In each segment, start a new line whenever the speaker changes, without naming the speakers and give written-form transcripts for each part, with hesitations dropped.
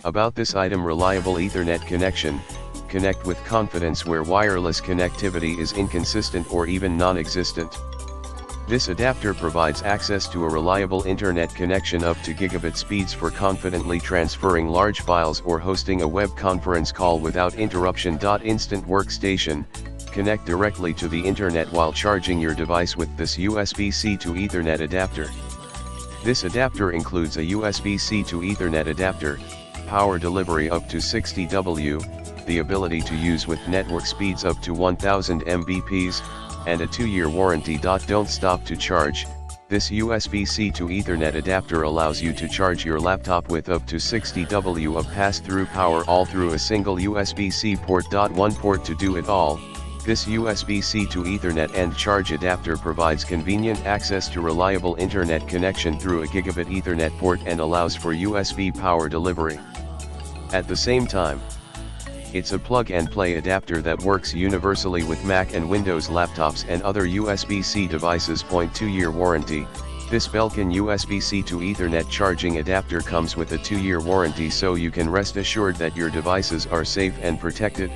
About this item: reliable Ethernet connection. Connect with confidence where wireless connectivity is inconsistent or even non-existent. This adapter provides access to a reliable internet connection up to gigabit speeds for confidently transferring large files or hosting a web conference call without interruption. Instant workstation. Connect directly to the internet while charging your device with this USB-C to Ethernet adapter. This adapter includes a USB-C to Ethernet adapter, power delivery up to 60 W, the ability to use with network speeds up to 1000 Mbps, and a 2-year warranty. Don't stop to charge. This USB-C to Ethernet adapter allows you to charge your laptop with up to 60 W of pass-through power, all through a single USB-C port. One port to do it all. This USB-C to Ethernet and charge adapter provides convenient access to reliable internet connection through a gigabit Ethernet port and allows for USB power delivery. At the same time, it's a plug-and-play adapter that works universally with Mac and Windows laptops and other USB-C devices. 2-year warranty. This Belkin USB-C to Ethernet charging adapter comes with a 2-year warranty, so you can rest assured that your devices are safe and protected.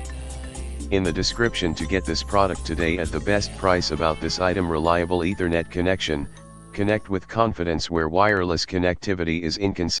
In the description to get this product today at the best price. About this item: reliable Ethernet connection. Connect with confidence where wireless connectivity is inconsistent.